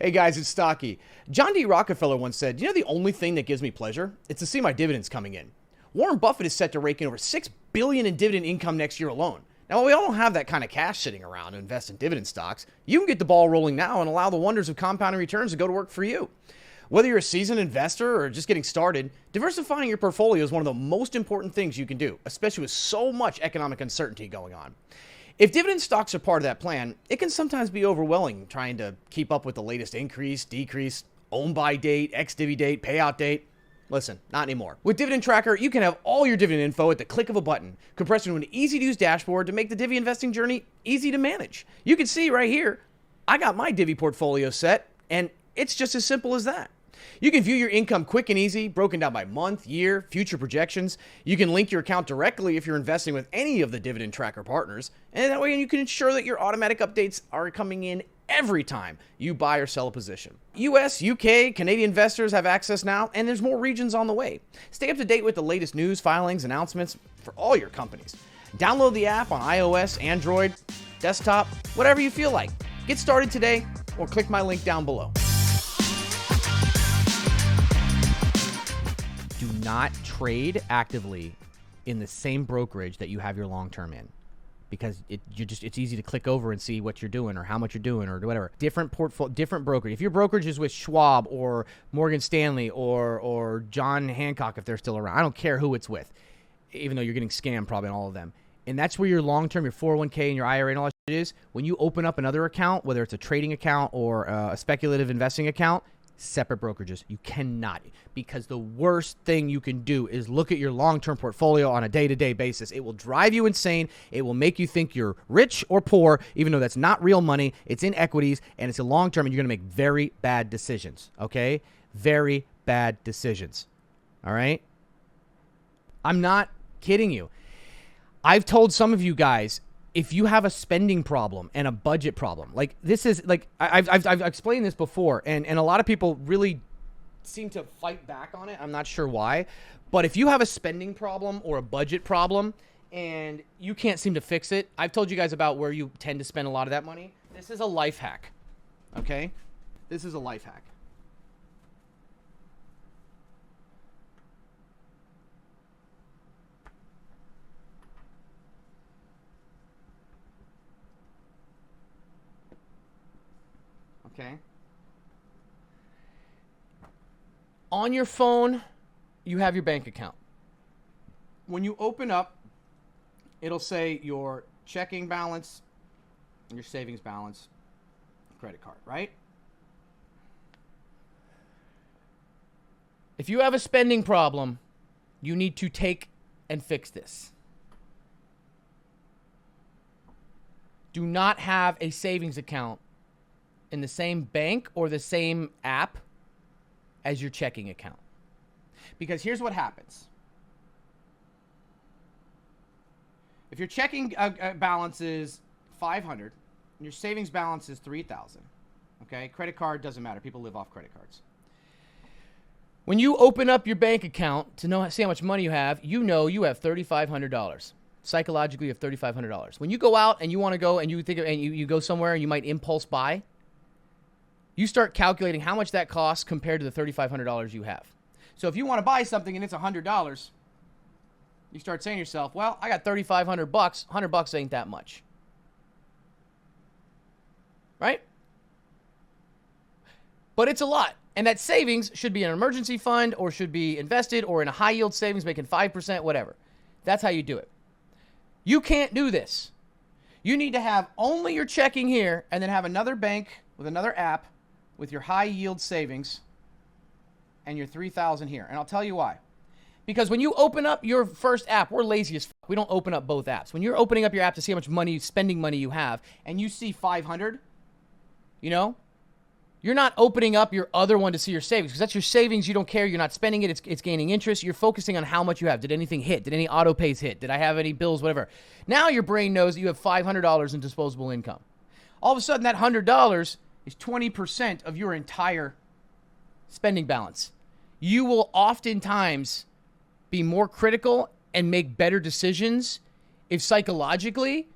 Hey guys, it's Stocky. John D. Rockefeller once said, the only thing that gives me pleasure? It's to see my dividends coming in. Warren Buffett is set to rake in over $6 billion in dividend income next year alone. Now, while we all don't have that kind of cash sitting around to invest in dividend stocks, you can get the ball rolling now and allow the wonders of compounding returns to go to work for you. Whether you're a seasoned investor or just getting started, diversifying your portfolio is one of the most important things you can do, especially with so much economic uncertainty going on. If dividend stocks are part of that plan, it can sometimes be overwhelming trying to keep up with the latest increase, decrease, own by date, ex-divvy date, payout date. Listen, not anymore. With Dividend Tracker, you can have all your dividend info at the click of a button, compressed into an easy-to-use dashboard to make the divvy investing journey easy to manage. You can see right here, I got my divvy portfolio set, and it's just as simple as that. You can view your income quick and easy, broken down by month, year, future projections. You can link your account directly if you're investing with any of the Dividend Tracker partners. And that way you can ensure that your automatic updates are coming in every time you buy or sell a position. US, UK, Canadian investors have access now, and there's more regions on the way. Stay up to date with the latest news, filings, announcements for all your companies. Download the app on iOS, Android, desktop, whatever you feel like. Get started today or click my link down below. Do not trade actively in the same brokerage that you have your long-term in, because it's easy to click over and see what you're doing or how much you're doing or whatever. Different brokerage. If your brokerage is with Schwab or Morgan Stanley or John Hancock, if they're still around, I don't care who it's with, even though you're getting scammed probably in all of them. And that's where your long-term, your 401k and your IRA and all that shit is. When you open up another account, whether it's a trading account or a speculative investing account, separate brokerages. You cannot, because the worst thing you can do is look at your long-term portfolio on a day-to-day basis. It will drive you insane. It will make you think you're rich or poor, even though that's not real money. It's in equities, and it's a long-term, and you're going to make very bad decisions, okay? Very bad decisions, all right? I'm not kidding you. I've told some of you guys, if you have a spending problem and a budget problem, like this is like, I've explained this before, and a lot of people really seem to fight back on it. I'm not sure why, but if you have a spending problem or a budget problem and you can't seem to fix it, I've told you guys about where you tend to spend a lot of that money. This is a life hack, okay? This is a life hack. Okay. On your phone, you have your bank account. When you open up, it'll say your checking balance, your savings balance, credit card, right? If you have a spending problem, you need to take and fix this. Do not have a savings account in the same bank or the same app as your checking account. Because here's what happens. If your checking balance is 500 and your savings balance is 3,000, okay? Credit card doesn't matter. People live off credit cards. When you open up your bank account to see how much money you have you have $3,500. Psychologically, you have $3,500. When you go out and you want to go and you go somewhere and you might impulse buy, you start calculating how much that costs compared to the $3,500 you have. So if you want to buy something and it's $100, you start saying to yourself, well, I got $3,500. $100 ain't that much. Right? But it's a lot. And that savings should be in an emergency fund or should be invested or in a high yield savings making 5%, whatever. That's how you do it. You can't do this. You need to have only your checking here and then have another bank with another app with your high yield savings and your 3,000 here. And I'll tell you why. Because when you open up your first app, we're lazy as fuck. We don't open up both apps. When you're opening up your app to see how much spending money you have, and you see 500, you're not opening up your other one to see your savings, because that's your savings. You don't care. You're not spending it. It's gaining interest. You're focusing on how much you have. Did anything hit? Did any auto pays hit? Did I have any bills? Whatever. Now your brain knows that you have $500 in disposable income. All of a sudden, that $100 is 20% of your entire spending balance. You will oftentimes be more critical and make better decisions if psychologically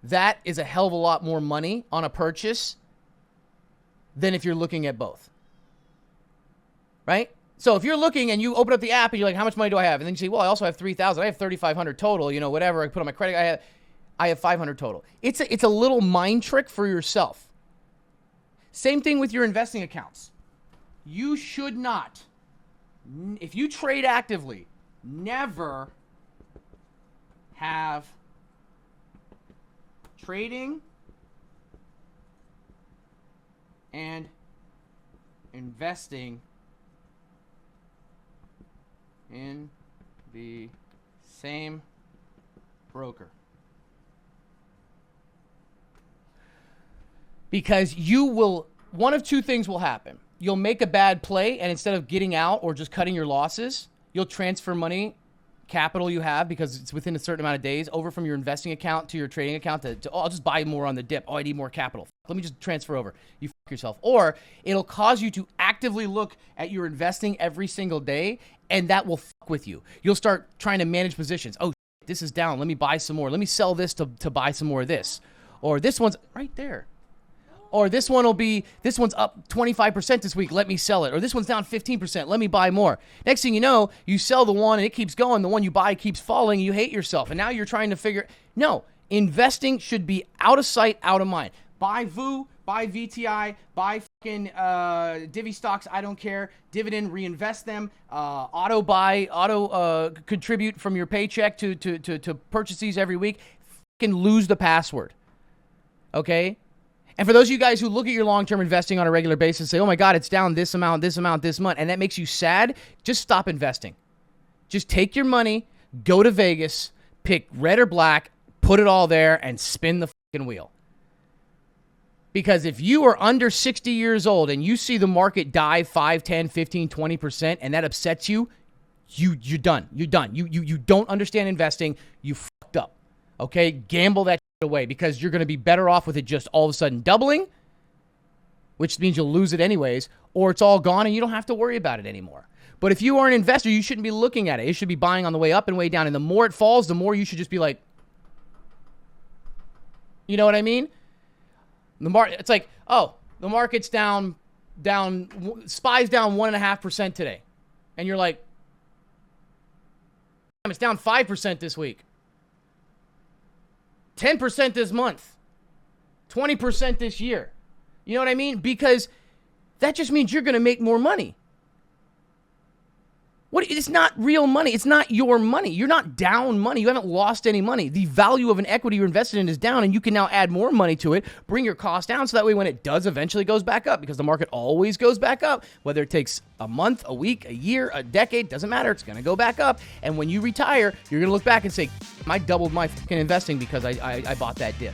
that is a hell of a lot more money on a purchase than if you're looking at both. Right? So if you're looking and you open up the app and you're like, how much money do I have? And then you say, well, I also have 3,000. I have 3,500 total, whatever. I put on my credit. I have 500 total. It's a little mind trick for yourself. Same thing with your investing accounts. You should not, if you trade actively, never have trading and investing in the same broker. Because one of two things will happen. You'll make a bad play, and instead of getting out or just cutting your losses, you'll transfer money, capital you have, because it's within a certain amount of days, over from your investing account to your trading account I'll just buy more on the dip. Oh, I need more capital. Let me just transfer over. You fuck yourself. Or it'll cause you to actively look at your investing every single day, and that will fuck with you. You'll start trying to manage positions. Oh, this is down. Let me buy some more. Let me sell this to buy some more of this. Or this one's right there. Or this one's up 25% this week. Let me sell it. Or this one's down 15%. Let me buy more. Next thing you know, you sell the one and it keeps going. The one you buy keeps falling. And you hate yourself. And now you're trying to figure. No, investing should be out of sight, out of mind. Buy VU, buy VTI, buy fucking divvy stocks. I don't care. Dividend, reinvest them. Auto contribute from your paycheck to purchase these every week. Fucking lose the password. Okay? And for those of you guys who look at your long-term investing on a regular basis and say, oh my God, it's down this amount, this month, and that makes you sad, just stop investing. Just take your money, go to Vegas, pick red or black, put it all there, and spin the fucking wheel. Because if you are under 60 years old and you see the market dive 5, 10, 15, 20%, and that upsets you, you're done. You're done. You don't understand investing. You fucked up. Okay? Gamble that away, because you're going to be better off with it just all of a sudden doubling, which means you'll lose it anyways, or it's all gone and you don't have to worry about it anymore. But if you are an investor, you shouldn't be looking at it. You should be buying on the way up and way down. And the more it falls, the more you should just be like, you know what I mean? It's like, oh, the market's down, SPY's down 1.5% today. And you're like, it's down 5% this week. 10% this month, 20% this year. You know what I mean? Because that just means you're going to make more money. It's not real money. It's not your money. You're not down money. You haven't lost any money. The value of an equity you're invested in is down, and you can now add more money to it, bring your cost down, so that way when it does eventually goes back up, because the market always goes back up, whether it takes a month, a week, a year, a decade, doesn't matter. It's going to go back up. And when you retire, you're going to look back and say, I doubled my fucking investing because I bought that dip.